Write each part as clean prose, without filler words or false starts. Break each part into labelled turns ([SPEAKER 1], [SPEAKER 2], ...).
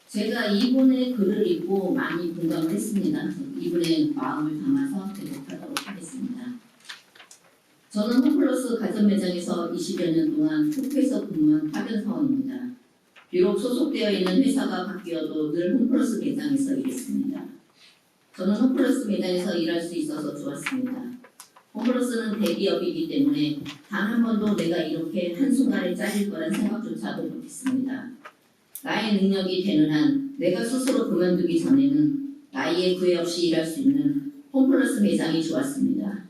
[SPEAKER 1] 제가 이분의 글을 읽고 많이 공감을 했습니다. 이분의 마음을 담아서 대독하도록 하겠습니다. 저는 홈플러스 가전 매장에서 20여 년 동안 홈페에서 근무한 파견 사원입니다. 비록 소속되어 있는 회사가 바뀌어도 늘 홈플러스 매장에서 일했습니다. 저는 홈플러스 매장에서 일할 수 있어서 좋았습니다. 홈플러스는 대기업이기 때문에 단 한 번도 내가 이렇게 한순간에 잘릴 거란 생각조차도 못했습니다. 나의 능력이 되는 한 내가 스스로 그만두기 전에는 나이에 구애 없이 일할 수 있는 홈플러스 매장이 좋았습니다.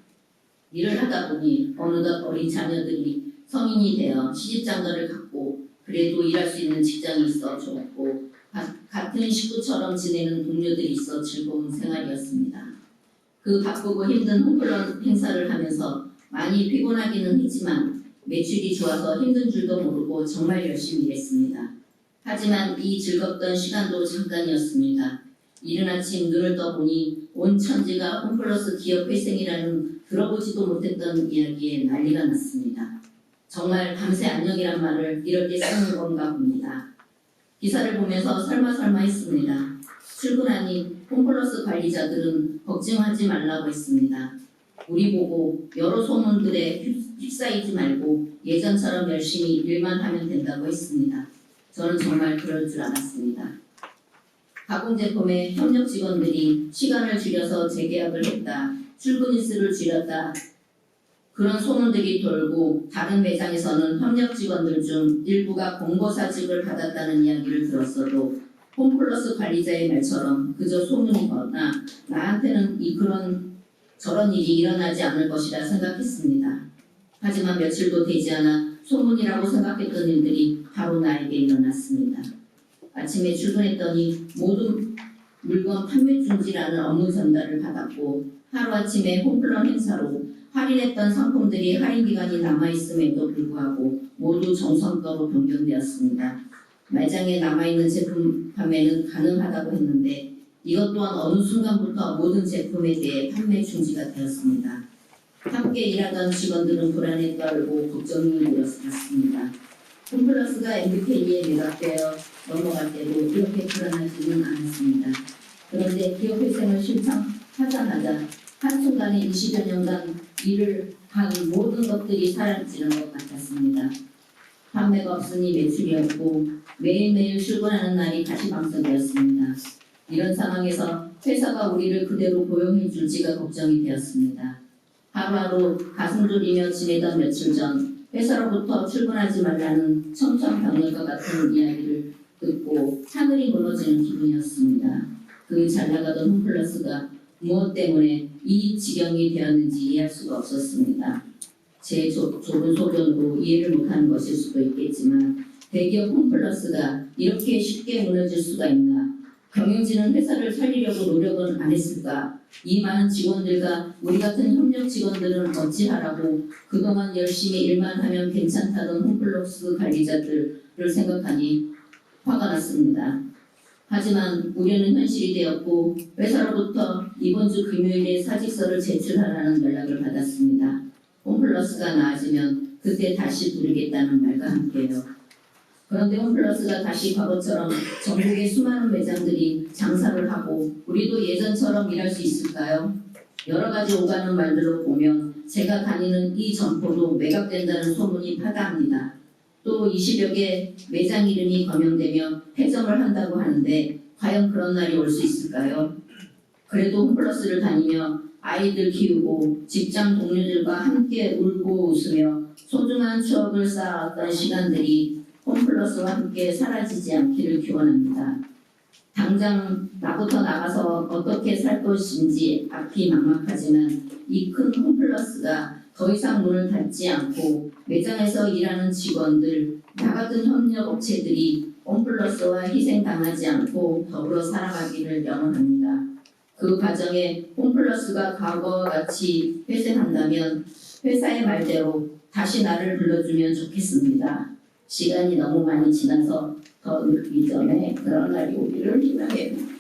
[SPEAKER 1] 일을 하다 보니 어느덧 어린 자녀들이 성인이 되어 시집장가를 갖고 그래도 일할 수 있는 직장이 있어 좋았고 같은 식구처럼 지내는 동료들이 있어 즐거운 생활이었습니다. 그 바쁘고 힘든 홈플러스 행사를 하면서 많이 피곤하기는 했지만 매출이 좋아서 힘든 줄도 모르고 정말 열심히 일했습니다. 하지만 이 즐겁던 시간도 잠깐이었습니다. 이른 아침 눈을 떠보니 온 천지가 홈플러스 기업 회생이라는 들어보지도 못했던 이야기에 난리가 났습니다. 정말 밤새 안녕이란 말을 이럴 때 쓰는 건가 봅니다. 기사를 보면서 설마 했습니다. 출근하니 홈플러스 관리자들은 걱정하지 말라고 했습니다. 우리 보고 여러 소문들에 휩싸이지 말고 예전처럼 열심히 일만 하면 된다고 했습니다. 저는 정말 그럴 줄 알았습니다. 가공제품의 협력 직원들이 시간을 줄여서 재계약을 했다. 출근 일수를 줄였다. 그런 소문들이 돌고 다른 매장에서는 협력 직원들 중 일부가 공고사직을 받았다는 이야기를 들었어도 홈플러스 관리자의 말처럼 그저 소문이거나 나한테는 저런 일이 일어나지 않을 것이라 생각했습니다. 하지만 며칠도 되지 않아 소문이라고 생각했던 일들이 바로 나에게 일어났습니다. 아침에 출근했더니 모든 물건 판매 중지라는 업무 전달을 받았고 하루아침에 홈플러스 행사로 할인했던 상품들이 할인 기간이 남아있음에도 불구하고 모두 정성가로 변경되었습니다. 매장에 남아있는 제품 판매는 가능하다고 했는데 이것 또한 어느 순간부터 모든 제품에 대해 판매 중지가 되었습니다. 함께 일하던 직원들은 불안에 떨고 걱정이 일었습니다. 홈플러스가 MBK에 매각되어 넘어갈 때도 이렇게 불안하지는 않았습니다. 그런데 기업 회생을 실천하자마자 한순간에 20여 년간 일을 한 모든 것들이 사라지는 것 같았습니다. 판매가 없으니 매출이 없고 매일매일 출근하는 날이 가시방석이었습니다. 이런 상황에서 회사가 우리를 그대로 고용해 줄지가 걱정이 되었습니다. 하루하루 가슴 졸이며 지내던 며칠 전 회사로부터 출근하지 말라는 청천벽력과 같은 이야기를 듣고 하늘이 무너지는 기분이었습니다. 그 잘나가던 홈플러스가 무엇 때문에 이 지경이 되었는지 이해할 수가 없었습니다. 제 좁은 소견으로 이해를 못하는 것일 수도 있겠지만 대기업 홈플러스가 이렇게 쉽게 무너질 수가 있나? 경영진은 회사를 살리려고 노력은 안 했을까? 이 많은 직원들과 우리 같은 협력 직원들은 어찌하라고 그동안 열심히 일만 하면 괜찮다던 홈플러스 관리자들을 생각하니 화가 났습니다. 하지만 우려는 현실이 되었고 회사로부터 이번 주 금요일에 사직서를 제출하라는 연락을 받았습니다. 홈플러스가 나아지면 그때 다시 부르겠다는 말과 함께요. 그런데 홈플러스가 다시 과거처럼 전국의 수많은 매장들이 장사를 하고 우리도 예전처럼 일할 수 있을까요? 여러 가지 오가는 말들을 보면 제가 다니는 이 점포도 매각된다는 소문이 파다합니다. 또 20여 개 매장 이름이 거명되며 폐점을 한다고 하는데 과연 그런 날이 올 수 있을까요? 그래도 홈플러스를 다니며 아이들 키우고 직장 동료들과 함께 울고 웃으며 소중한 추억을 쌓아왔던 시간들이 홈플러스와 함께 사라지지 않기를 기원합니다. 당장 나부터 나가서 어떻게 살 것인지 앞이 막막하지만 이 큰 홈플러스가 더 이상 문을 닫지 않고 매장에서 일하는 직원들, 나 같은 협력업체들이 홈플러스와 희생당하지 않고 더불어 살아가기를 염원합니다. 그 과정에 홈플러스가 과거와 같이 회생한다면 회사의 말대로 다시 나를 불러주면 좋겠습니다. 시간이 너무 많이 지나서 더 늦기 전에 그런 날이 오기를 희망합니다.